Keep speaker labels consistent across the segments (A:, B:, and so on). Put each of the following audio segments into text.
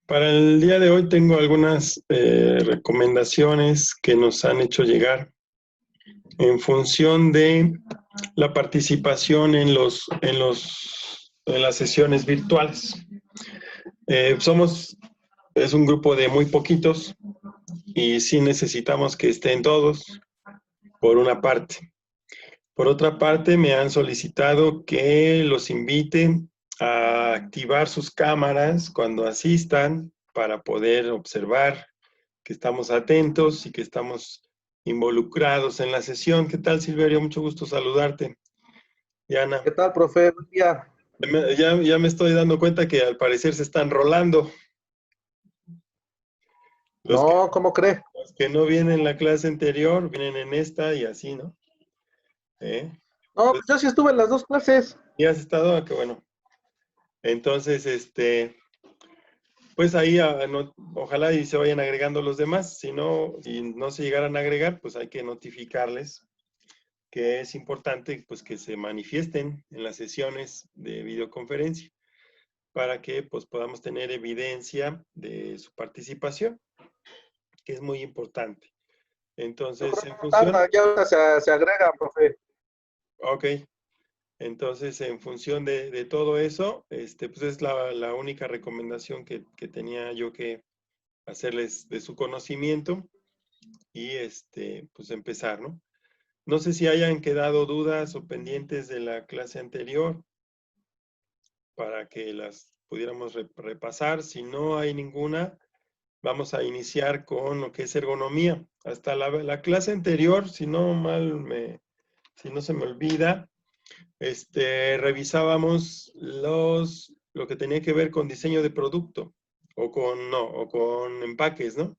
A: Para el día de hoy tengo algunas recomendaciones que nos han hecho llegar en función de la participación en las sesiones virtuales. Es un grupo de muy poquitos y sí necesitamos que estén todos, por una parte. Por otra parte, me han solicitado que los invite a activar sus cámaras cuando asistan para poder observar que estamos atentos y que estamos involucrados en la sesión. ¿Qué tal, Silverio? Mucho gusto saludarte. Diana,
B: ¿Qué tal, profe? Buen día.
A: ya me estoy dando cuenta que al parecer se están rolando. Los que,
B: No, ¿cómo cree?
A: los que no vienen en la clase anterior, vienen en esta y así, ¿no? ¿Eh?
B: No, pues
A: Entonces,
B: yo sí estuve en las dos clases.
A: ¿ya has estado? Ah, qué bueno. Entonces, pues ahí ojalá y se vayan agregando los demás. Si no se llegaran a agregar, pues hay que notificarles que es importante pues que se manifiesten en las sesiones de videoconferencia para que pues podamos tener evidencia de su participación, que es muy importante.
B: Yo
A: Entonces,
B: creo
A: en
B: que no
A: función,
B: tarda, ya ahorita se agregan, profe.
A: ok, entonces en función de todo eso, pues es la única recomendación que tenía yo que hacerles de su conocimiento y pues empezar, ¿no? No sé si hayan quedado dudas o pendientes de la clase anterior para que las pudiéramos repasar. Si no hay ninguna, vamos a iniciar con lo que es ergonomía. Hasta la clase anterior, si no se me olvida, revisábamos lo que tenía que ver con diseño de producto o con empaques, ¿no?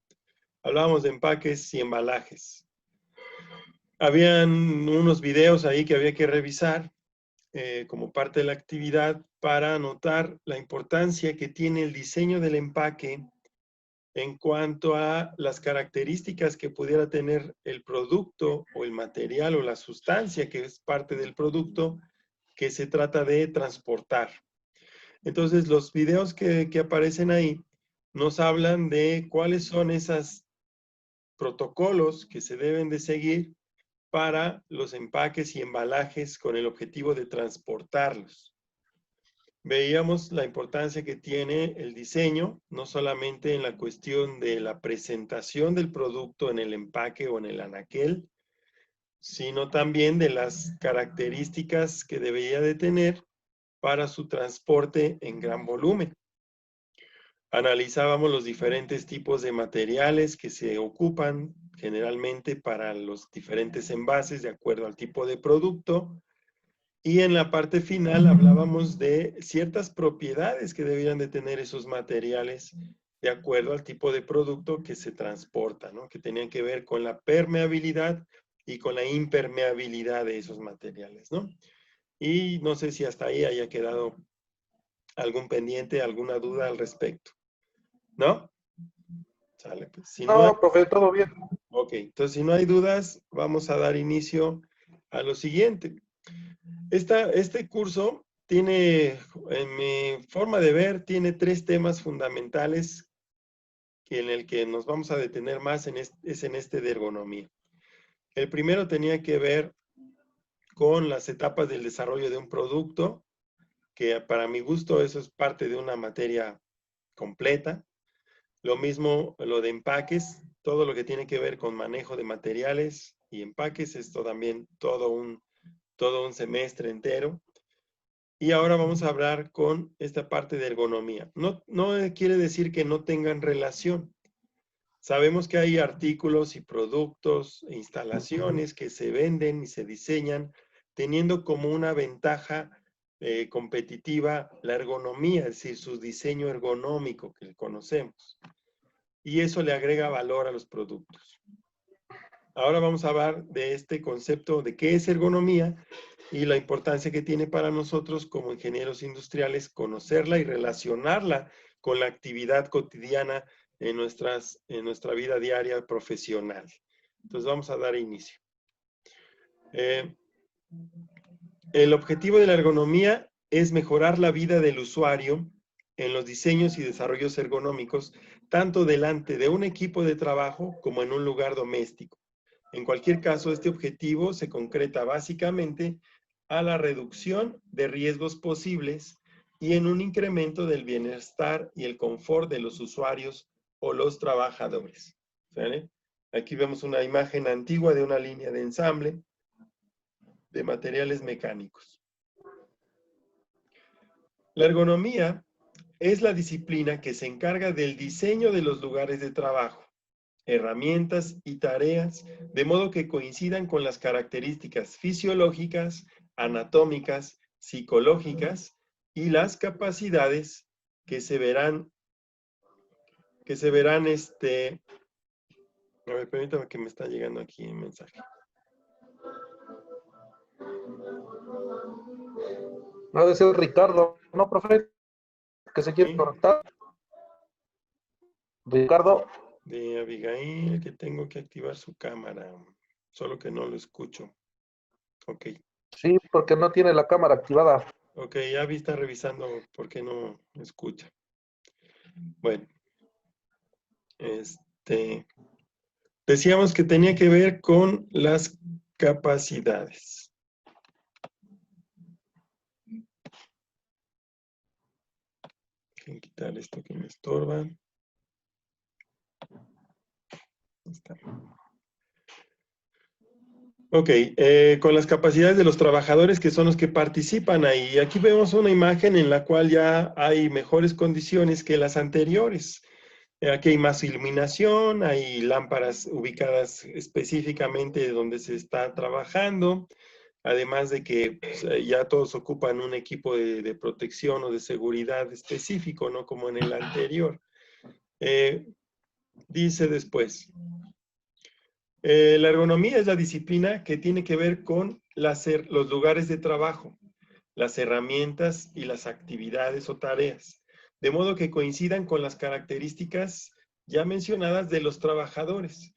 A: Hablábamos de empaques y embalajes. Habían unos videos ahí que había que revisar como parte de la actividad para anotar la importancia que tiene el diseño del empaque en cuanto a las características que pudiera tener el producto o el material o la sustancia que es parte del producto que se trata de transportar. Entonces, los videos que aparecen ahí nos hablan de cuáles son esos protocolos que se deben de seguir para los empaques y embalajes con el objetivo de transportarlos. Veíamos la importancia que tiene el diseño, no solamente en la cuestión de la presentación del producto en el empaque o en el anaquel, sino también de las características que debería de tener para su transporte en gran volumen. Analizábamos los diferentes tipos de materiales que se ocupan generalmente para los diferentes envases de acuerdo al tipo de producto. Y en la parte final hablábamos de ciertas propiedades que deberían de tener esos materiales de acuerdo al tipo de producto que se transporta, ¿no? Que tenían que ver con la permeabilidad y con la impermeabilidad de esos materiales, ¿no? Y no sé si hasta ahí haya quedado algún pendiente, alguna duda al respecto, ¿no? Sale, pues. Si no hay,
B: No, profe, todo bien.
A: ok, entonces si no hay dudas, vamos a dar inicio a lo siguiente. Este curso tiene, en mi forma de ver, tiene tres temas fundamentales en el que nos vamos a detener más es en este de ergonomía. El primero tenía que ver con las etapas del desarrollo de un producto, que para mi gusto eso es parte de una materia completa. Lo mismo lo de empaques, todo lo que tiene que ver con manejo de materiales y empaques, esto también todo un semestre entero. Y ahora vamos a hablar con esta parte de ergonomía. No quiere decir que no tengan relación. Sabemos que hay artículos y productos e instalaciones que se venden y se diseñan teniendo como una ventaja competitiva la ergonomía, es decir, su diseño ergonómico que conocemos. Y eso le agrega valor a los productos. Ahora vamos a hablar de este concepto de qué es ergonomía y la importancia que tiene para nosotros como ingenieros industriales conocerla y relacionarla con la actividad cotidiana en nuestra vida diaria profesional. Entonces vamos a dar inicio. El objetivo de la ergonomía es mejorar la vida del usuario en los diseños y desarrollos ergonómicos, tanto delante de un equipo de trabajo como en un lugar doméstico. En cualquier caso, este objetivo se concreta básicamente a la reducción de riesgos posibles y en un incremento del bienestar y el confort de los usuarios o los trabajadores. ¿Sale? Aquí vemos una imagen antigua de una línea de ensamble de materiales mecánicos. La ergonomía es la disciplina que se encarga del diseño de los lugares de trabajo, herramientas y tareas, de modo que coincidan con las características fisiológicas, anatómicas, psicológicas y las capacidades que se verán, a ver, permítame que me está llegando aquí un mensaje.
B: No debe ser Ricardo, ¿no, profe? Que se quiere
A: ¿Sí?
B: conectar. Ricardo.
A: De Abigail, que tengo que activar su cámara, solo que no lo escucho. Ok.
B: Sí, porque no tiene la cámara activada.
A: Ok, ya vi, está revisando por qué no escucha. Bueno, decíamos que tenía que ver con las capacidades. Voy a quitar esto que me estorba. Ahí está. Ok, con las capacidades de los trabajadores que son los que participan ahí. Aquí vemos una imagen en la cual ya hay mejores condiciones que las anteriores. Aquí hay más iluminación, hay lámparas ubicadas específicamente donde se está trabajando, además de que pues, ya todos ocupan un equipo de protección o de seguridad específico, no como en el anterior. Dice después, la ergonomía es la disciplina que tiene que ver con los lugares de trabajo, las herramientas y las actividades o tareas, de modo que coincidan con las características ya mencionadas de los trabajadores.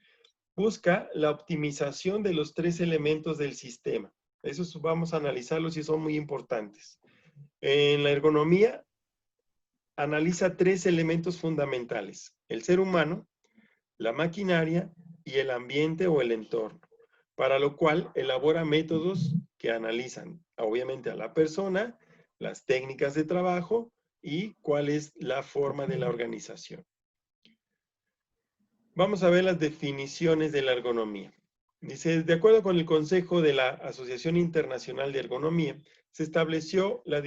A: Busca la optimización de los tres elementos del sistema. Esos vamos a analizarlos y son muy importantes. En la ergonomía, analiza tres elementos fundamentales: el ser humano, la maquinaria y el ambiente o el entorno, para lo cual elabora métodos que analizan, obviamente, a la persona, las técnicas de trabajo y cuál es la forma de la organización. Vamos a ver las definiciones de la ergonomía. Dice, de acuerdo con el Consejo de la Asociación Internacional de Ergonomía, se estableció la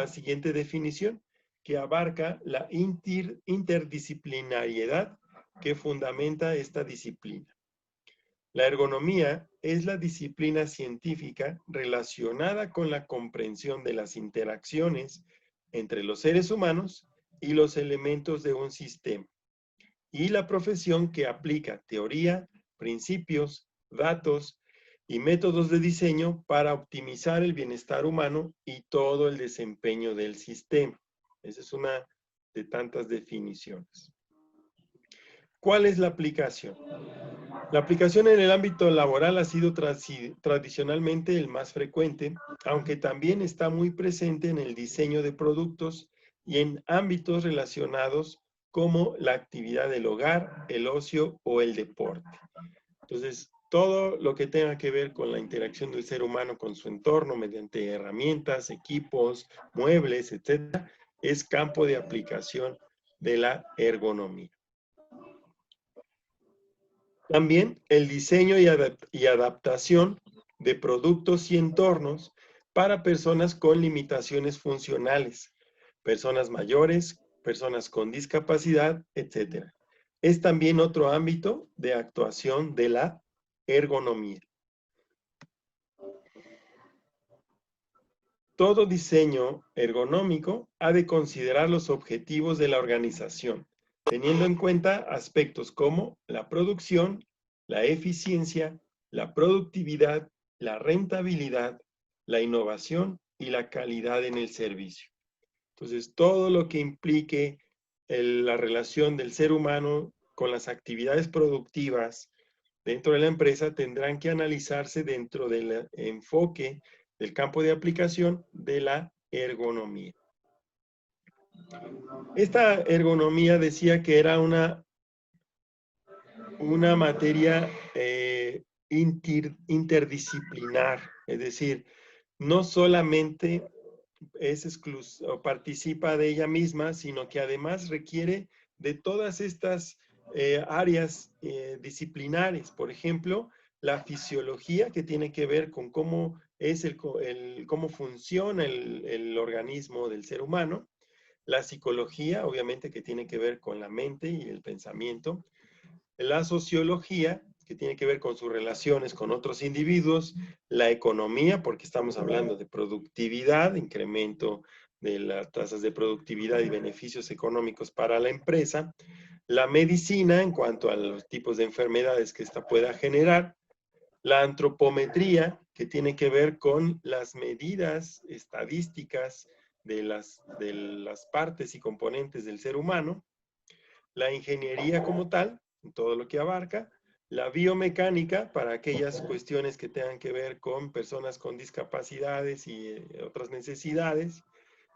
A: siguiente definición, que abarca la interdisciplinariedad que fundamenta esta disciplina. La ergonomía es la disciplina científica relacionada con la comprensión de las interacciones entre los seres humanos y los elementos de un sistema, y la profesión que aplica teoría, principios, datos y métodos de diseño para optimizar el bienestar humano y todo el desempeño del sistema. Esa es una de tantas definiciones. ¿Cuál es la aplicación? La aplicación en el ámbito laboral ha sido tradicionalmente el más frecuente, aunque también está muy presente en el diseño de productos y en ámbitos relacionados como la actividad del hogar, el ocio o el deporte. Entonces, todo lo que tenga que ver con la interacción del ser humano con su entorno mediante herramientas, equipos, muebles, etcétera, es campo de aplicación de la ergonomía. También el diseño y adaptación de productos y entornos para personas con limitaciones funcionales, personas mayores, personas con discapacidad, etc. Es también otro ámbito de actuación de la ergonomía. Todo diseño ergonómico ha de considerar los objetivos de la organización, teniendo en cuenta aspectos como la producción, la eficiencia, la productividad, la rentabilidad, la innovación y la calidad en el servicio. Entonces, todo lo que implique la relación del ser humano con las actividades productivas dentro de la empresa tendrán que analizarse dentro del enfoque del campo de aplicación de la ergonomía. Esta ergonomía decía que era una materia interdisciplinar, es decir, no solamente o participa de ella misma, sino que además requiere de todas estas áreas disciplinares. Por ejemplo, la fisiología, que tiene que ver con cómo es cómo funciona el organismo del ser humano. La psicología, obviamente, que tiene que ver con la mente y el pensamiento. La sociología, que tiene que ver con sus relaciones con otros individuos. La economía, porque estamos hablando de productividad, incremento de las tasas de productividad y beneficios económicos para la empresa. La medicina, en cuanto a los tipos de enfermedades que ésta pueda generar. La antropometría, que tiene que ver con las medidas estadísticas de las partes y componentes del ser humano. La ingeniería como tal, en todo lo que abarca. La biomecánica, para aquellas cuestiones que tengan que ver con personas con discapacidades y otras necesidades.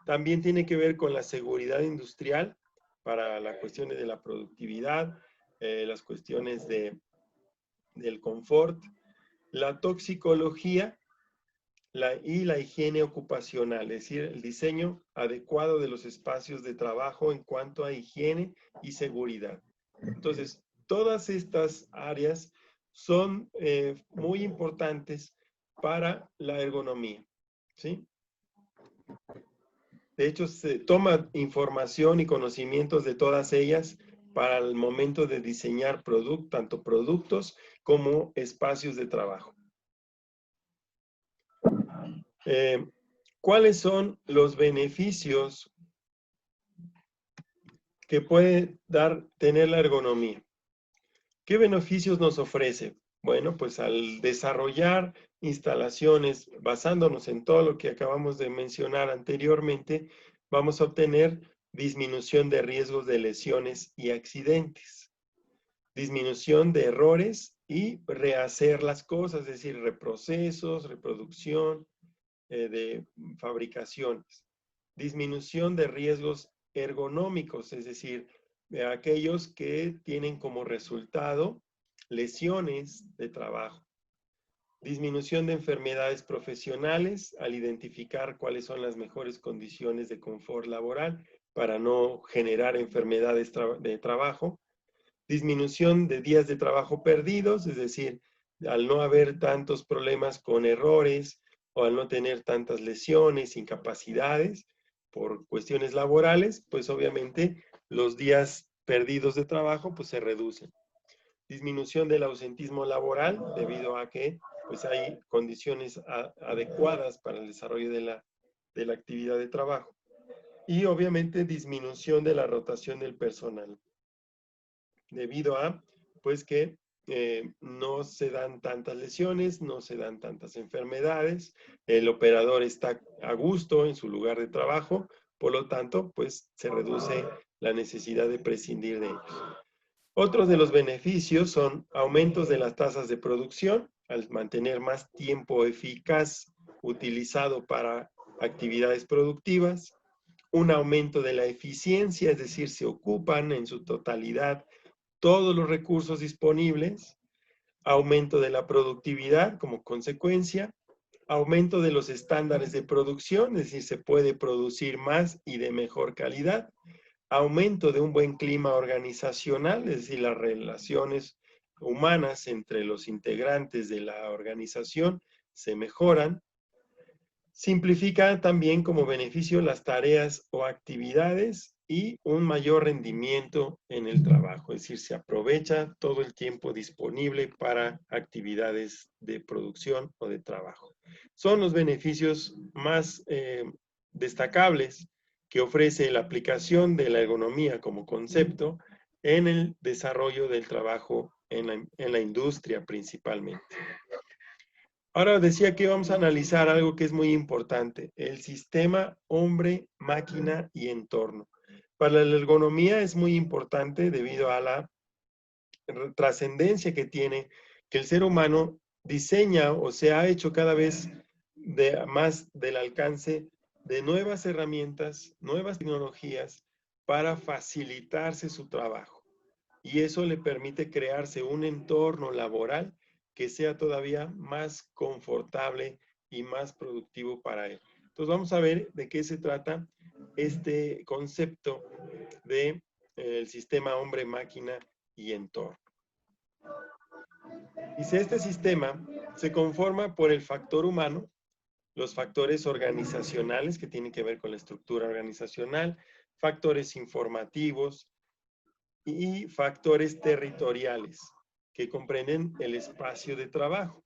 A: También tiene que ver con la seguridad industrial, para las cuestiones de la productividad, las cuestiones del confort. La toxicología y la higiene ocupacional, es decir, el diseño adecuado de los espacios de trabajo en cuanto a higiene y seguridad. Entonces, todas estas áreas son muy importantes para la ergonomía, ¿sí? De hecho, se toma información y conocimientos de todas ellas para el momento de diseñar tanto productos como espacios de trabajo. ¿Cuáles son los beneficios que puede tener la ergonomía? ¿Qué beneficios nos ofrece? Bueno, pues al desarrollar instalaciones basándonos en todo lo que acabamos de mencionar anteriormente, vamos a obtener disminución de riesgos de lesiones y accidentes, disminución de errores y rehacer las cosas, es decir, reprocesos, reproducción de fabricaciones, disminución de riesgos ergonómicos, es decir, de aquellos que tienen como resultado lesiones de trabajo. Disminución de enfermedades profesionales al identificar cuáles son las mejores condiciones de confort laboral para no generar enfermedades de trabajo. Disminución de días de trabajo perdidos, es decir, al no haber tantos problemas con errores o al no tener tantas lesiones, incapacidades por cuestiones laborales, pues obviamente los días perdidos de trabajo pues se reducen. Disminución del ausentismo laboral debido a que pues hay condiciones adecuadas para el desarrollo de la actividad de trabajo. Y obviamente disminución de la rotación del personal, debido a pues que no se dan tantas lesiones, no se dan tantas enfermedades, el operador está a gusto en su lugar de trabajo, por lo tanto, pues se reduce la necesidad de prescindir de ellos. Otros de los beneficios son aumentos de las tasas de producción, al mantener más tiempo eficaz utilizado para actividades productivas, un aumento de la eficiencia, es decir, se ocupan en su totalidad todos los recursos disponibles, aumento de la productividad como consecuencia, aumento de los estándares de producción, es decir, se puede producir más y de mejor calidad, aumento de un buen clima organizacional, es decir, las relaciones humanas entre los integrantes de la organización se mejoran, simplifica también como beneficio las tareas o actividades y un mayor rendimiento en el trabajo, es decir, se aprovecha todo el tiempo disponible para actividades de producción o de trabajo. Son los beneficios más destacables que ofrece la aplicación de la ergonomía como concepto en el desarrollo del trabajo en la industria principalmente. Ahora decía que vamos a analizar algo que es muy importante, el sistema hombre, máquina y entorno. Para la ergonomía es muy importante debido a la trascendencia que tiene que el ser humano diseña o se ha hecho cada vez más del alcance de nuevas herramientas, nuevas tecnologías para facilitarse su trabajo. Y eso le permite crearse un entorno laboral que sea todavía más confortable y más productivo para él. Entonces vamos a ver de qué se trata este concepto de el sistema hombre-máquina y entorno. Dice, este sistema se conforma por el factor humano, los factores organizacionales que tienen que ver con la estructura organizacional, factores informativos y factores territoriales que comprenden el espacio de trabajo.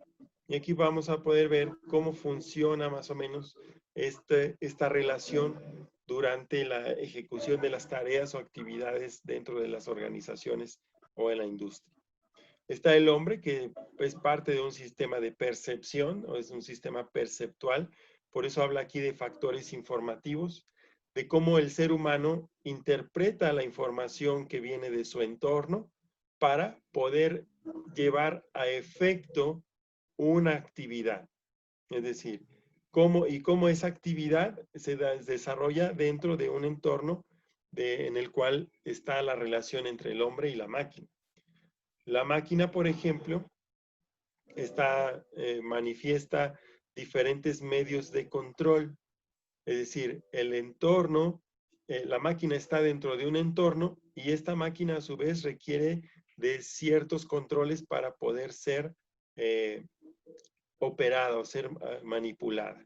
A: Y aquí vamos a poder ver cómo funciona más o menos esta relación durante la ejecución de las tareas o actividades dentro de las organizaciones o en la industria. Está el hombre, que es parte de un sistema de percepción, o es un sistema perceptual, por eso habla aquí de factores informativos, de cómo el ser humano interpreta la información que viene de su entorno para poder llevar a efecto una actividad. Es decir, cómo esa actividad se desarrolla dentro de un entorno en el cual está la relación entre el hombre y la máquina. La máquina, por ejemplo, manifiesta diferentes medios de control, es decir, el entorno, la máquina está dentro de un entorno y esta máquina a su vez requiere de ciertos controles para poder ser operada o ser manipulada.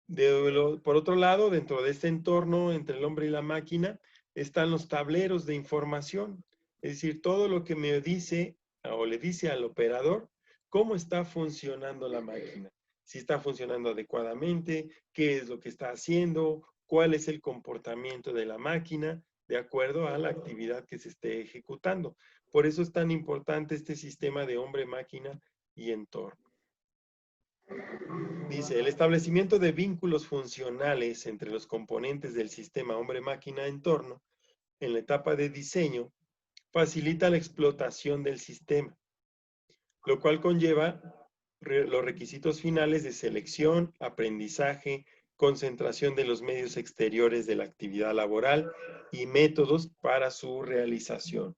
A: Por otro lado, dentro de este entorno entre el hombre y la máquina, están los tableros de información, es decir, todo lo que me dice o le dice al operador cómo está funcionando la máquina, si está funcionando adecuadamente, qué es lo que está haciendo, cuál es el comportamiento de la máquina, de acuerdo a la actividad que se esté ejecutando. Por eso es tan importante este sistema de hombre, máquina y entorno. Dice, el establecimiento de vínculos funcionales entre los componentes del sistema hombre-máquina-entorno en la etapa de diseño facilita la explotación del sistema, lo cual conlleva los requisitos finales de selección, aprendizaje, concentración de los medios exteriores de la actividad laboral y métodos para su realización.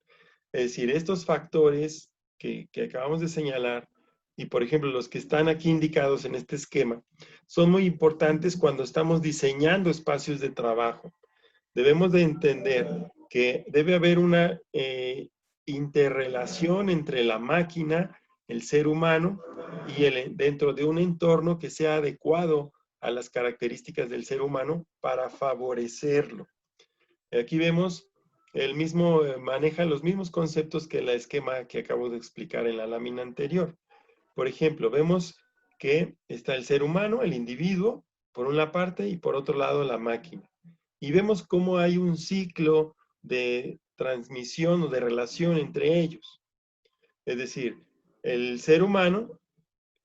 A: Es decir, estos factores que acabamos de señalar, y por ejemplo los que están aquí indicados en este esquema, son muy importantes cuando estamos diseñando espacios de trabajo. Debemos de entender que debe haber una interrelación entre la máquina, el ser humano, y dentro de un entorno que sea adecuado a las características del ser humano para favorecerlo. Aquí vemos maneja los mismos conceptos que el esquema que acabo de explicar en la lámina anterior. Por ejemplo, vemos que está el ser humano, el individuo, por una parte, y por otro lado la máquina. Y vemos cómo hay un ciclo de transmisión o de relación entre ellos. Es decir, el ser humano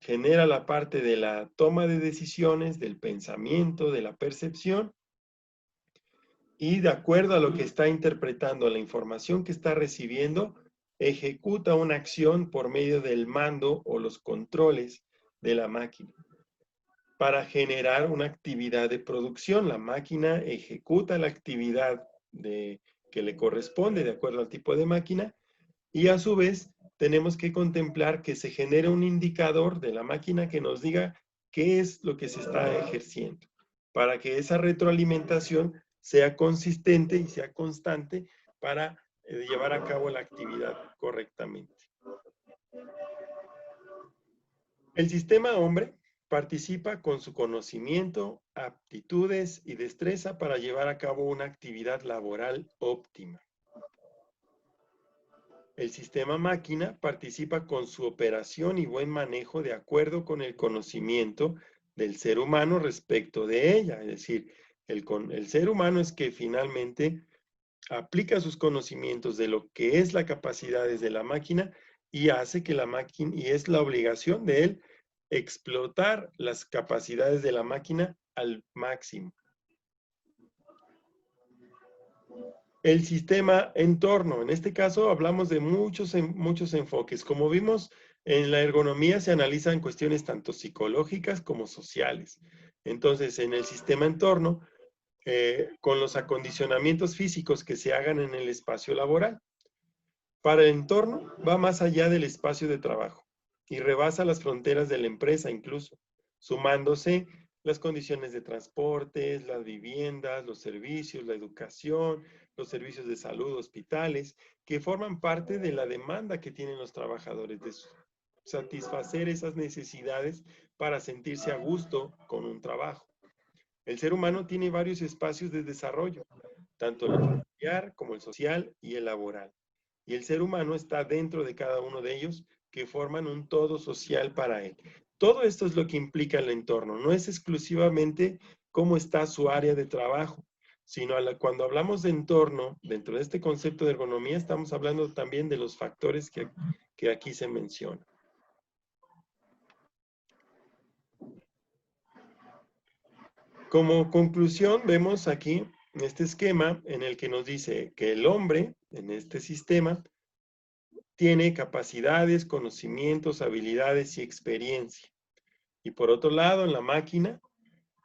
A: genera la parte de la toma de decisiones, del pensamiento, de la percepción, y de acuerdo a lo que está interpretando, la información que está recibiendo, ejecuta una acción por medio del mando o los controles de la máquina para generar una actividad de producción. La máquina ejecuta la actividad que le corresponde de acuerdo al tipo de máquina y a su vez tenemos que contemplar que se genere un indicador de la máquina que nos diga qué es lo que se está ejerciendo para que esa retroalimentación sea consistente y sea constante para llevar a cabo la actividad correctamente. El sistema hombre participa con su conocimiento, aptitudes y destreza para llevar a cabo una actividad laboral óptima. El sistema máquina participa con su operación y buen manejo de acuerdo con el conocimiento del ser humano respecto de ella. Es decir, el ser humano es que finalmente aplica sus conocimientos de lo que es la capacidad de la máquina y hace que la máquina, y es la obligación de él, explotar las capacidades de la máquina al máximo. El sistema entorno. En este caso hablamos de muchos enfoques. Como vimos, en la ergonomía se analizan cuestiones tanto psicológicas como sociales. Entonces, en el sistema entorno, con los acondicionamientos físicos que se hagan en el espacio laboral. Para el entorno, va más allá del espacio de trabajo y rebasa las fronteras de la empresa incluso, sumándose las condiciones de transportes, las viviendas, los servicios, la educación, los servicios de salud, hospitales, que forman parte de la demanda que tienen los trabajadores de satisfacer esas necesidades para sentirse a gusto con un trabajo. El ser humano tiene varios espacios de desarrollo, tanto el familiar como el social y el laboral. Y el ser humano está dentro de cada uno de ellos que forman un todo social para él. Todo esto es lo que implica el entorno. No es exclusivamente cómo está su área de trabajo, sino cuando hablamos de entorno, dentro de este concepto de ergonomía, estamos hablando también de los factores que aquí se mencionan. Como conclusión, vemos aquí este esquema en el que nos dice que el hombre, en este sistema, tiene capacidades, conocimientos, habilidades y experiencia. Y por otro lado, en la máquina,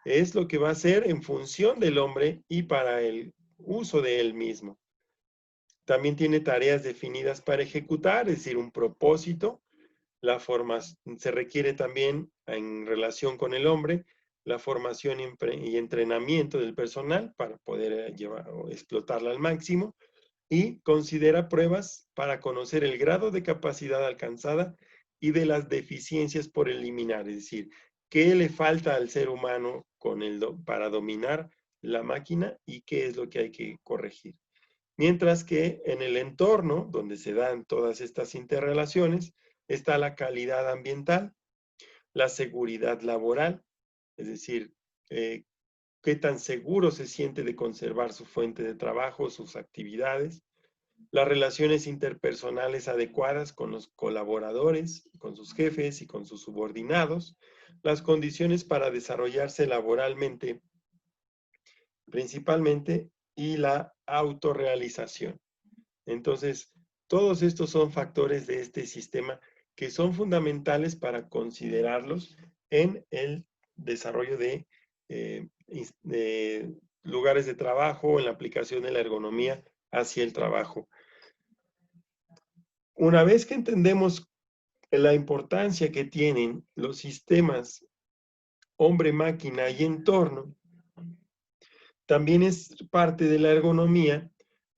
A: es lo que va a hacer en función del hombre y para el uso de él mismo. También tiene tareas definidas para ejecutar, es decir, un propósito. Se requiere también, en relación con el hombre, la formación y entrenamiento del personal para poder llevar o explotarla al máximo, y considera pruebas para conocer el grado de capacidad alcanzada y de las deficiencias por eliminar, es decir, qué le falta al ser humano para dominar la máquina y qué es lo que hay que corregir. Mientras que en el entorno, donde se dan todas estas interrelaciones, está la calidad ambiental, la seguridad laboral, es decir, qué tan seguro se siente de conservar su fuente de trabajo, sus actividades, las relaciones interpersonales adecuadas con los colaboradores, con sus jefes y con sus subordinados, las condiciones para desarrollarse laboralmente principalmente, y la autorrealización. Entonces, todos estos son factores de este sistema que son fundamentales para considerarlos en el desarrollo de lugares de trabajo, en la aplicación de la ergonomía hacia el trabajo. Una vez que entendemos la importancia que tienen los sistemas hombre-máquina y entorno, también es parte de la ergonomía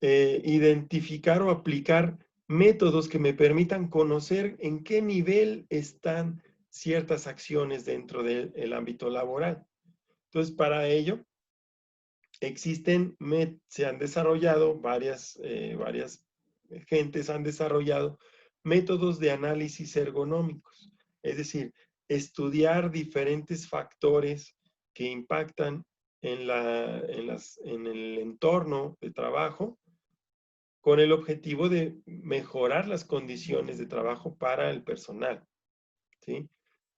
A: identificar o aplicar métodos que me permitan conocer en qué nivel están ciertas acciones dentro del ámbito laboral. Entonces, para ello, se han desarrollado varias gentes han desarrollado métodos de análisis ergonómicos, es decir, estudiar diferentes factores que impactan en el entorno de trabajo con el objetivo de mejorar las condiciones de trabajo para el personal, ¿sí?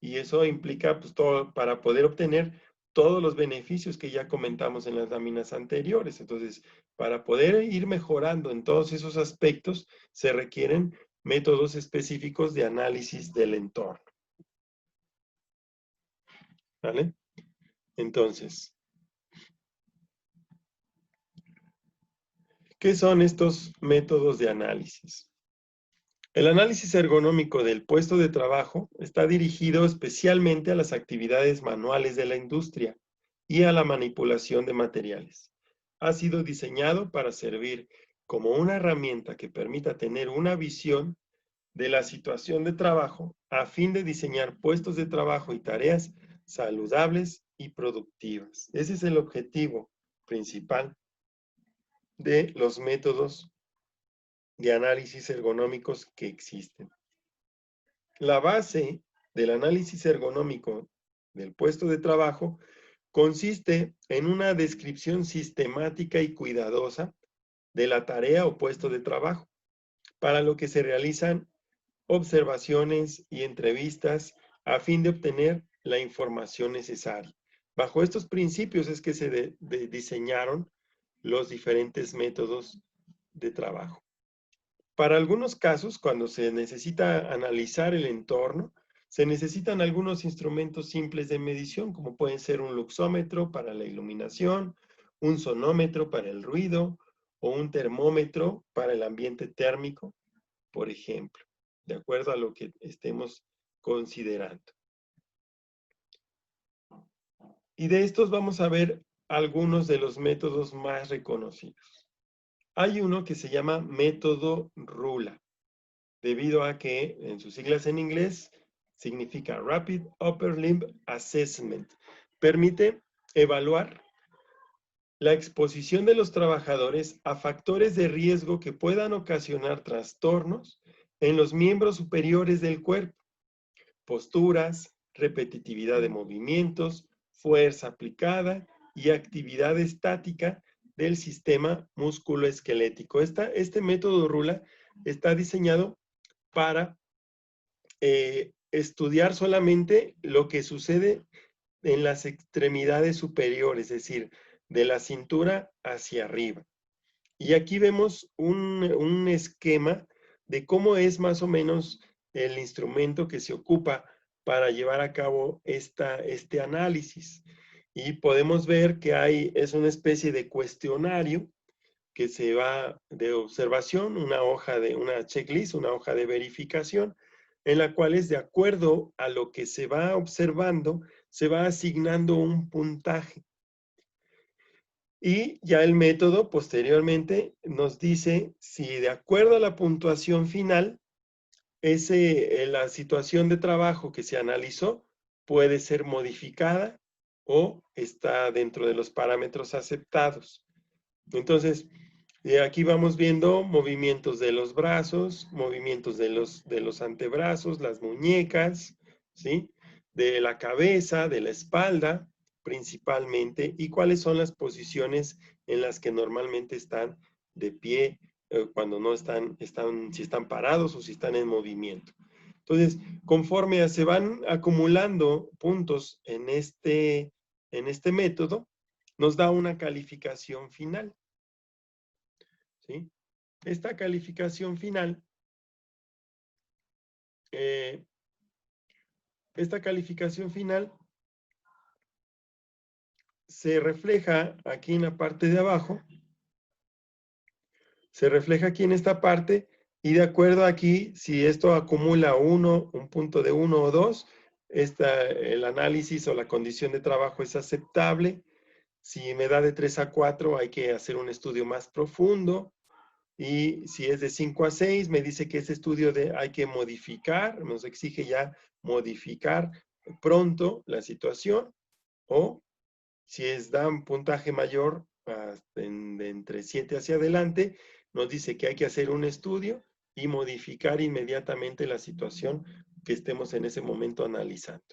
A: Y eso implica, pues, todo para poder obtener todos los beneficios que ya comentamos en las láminas anteriores. Entonces, para poder ir mejorando en todos esos aspectos, se requieren métodos específicos de análisis del entorno. ¿Vale? Entonces, ¿qué son estos métodos de análisis? El análisis ergonómico del puesto de trabajo está dirigido especialmente a las actividades manuales de la industria y a la manipulación de materiales. Ha sido diseñado para servir como una herramienta que permita tener una visión de la situación de trabajo a fin de diseñar puestos de trabajo y tareas saludables y productivas. Ese es el objetivo principal de los métodos de análisis ergonómicos que existen. La base del análisis ergonómico del puesto de trabajo consiste en una descripción sistemática y cuidadosa de la tarea o puesto de trabajo, para lo que se realizan observaciones y entrevistas a fin de obtener la información necesaria. Bajo estos principios es que se diseñaron los diferentes métodos de trabajo. Para algunos casos, cuando se necesita analizar el entorno, Se necesitan algunos instrumentos simples de medición, como pueden ser un luxómetro para la iluminación, un sonómetro para el ruido o un termómetro para el ambiente térmico, por ejemplo, de acuerdo a lo que estemos considerando. Y de estos vamos a ver algunos de los métodos más reconocidos. Hay uno que se llama método RULA, debido a que en sus siglas en inglés significa Rapid Upper Limb Assessment. Permite evaluar la exposición de los trabajadores a factores de riesgo que puedan ocasionar trastornos en los miembros superiores del cuerpo, posturas, repetitividad de movimientos, fuerza aplicada y actividad estática del sistema musculoesquelético. Este método RULA está diseñado para estudiar solamente lo que sucede en las extremidades superiores, es decir, de la cintura hacia arriba. Y aquí vemos un esquema de cómo es más o menos el instrumento que se ocupa para llevar a cabo este análisis. Y podemos ver que es una especie de cuestionario que se va de observación, una checklist, una hoja de verificación, en la cual es de acuerdo a lo que se va observando, se va asignando un puntaje. Y ya el método posteriormente nos dice si de acuerdo a la puntuación final, la situación de trabajo que se analizó puede ser modificada o está dentro de los parámetros aceptados. Entonces, aquí vamos viendo movimientos de los brazos, movimientos de los antebrazos, las muñecas, ¿sí? De la cabeza, de la espalda, principalmente, y cuáles son las posiciones en las que normalmente están de pie, cuando no si están parados o si están en movimiento. Entonces, conforme se van acumulando puntos en este método, nos da una calificación final. ¿Sí? Esta calificación final, se refleja aquí en la parte de abajo, se refleja aquí en esta parte, y de acuerdo aquí, si esto acumula un punto de 1 o 2, el análisis o la condición de trabajo es aceptable. Si me da de 3 a 4, hay que hacer un estudio más profundo. Y si es de 5 a 6, me dice que ese estudio hay que modificar, nos exige ya modificar pronto la situación, o si da un puntaje mayor, de entre 7 hacia adelante, nos dice que hay que hacer un estudio y modificar inmediatamente la situación que estemos en ese momento analizando.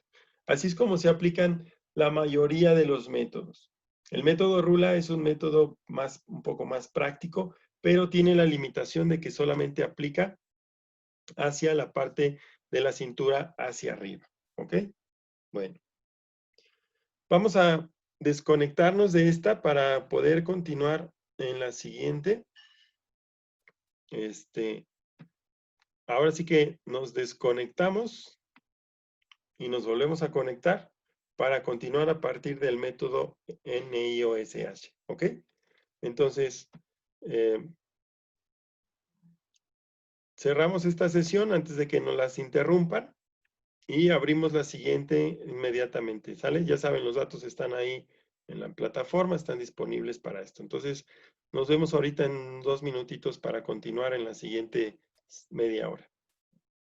A: Así es como se aplican la mayoría de los métodos. El método RULA es un método un poco más práctico, pero tiene la limitación de que solamente aplica hacia la parte de la cintura hacia arriba. ¿Ok? Bueno. Vamos a desconectarnos de esta para poder continuar en la siguiente. Ahora sí que nos desconectamos y nos volvemos a conectar para continuar a partir del método NIOSH. ¿Ok? Entonces, cerramos esta sesión antes de que nos las interrumpan y abrimos la siguiente inmediatamente. ¿Sale? Ya saben, los datos están ahí en la plataforma, están disponibles para esto. Entonces, nos vemos ahorita en 2 minutitos para continuar en la siguiente media hora.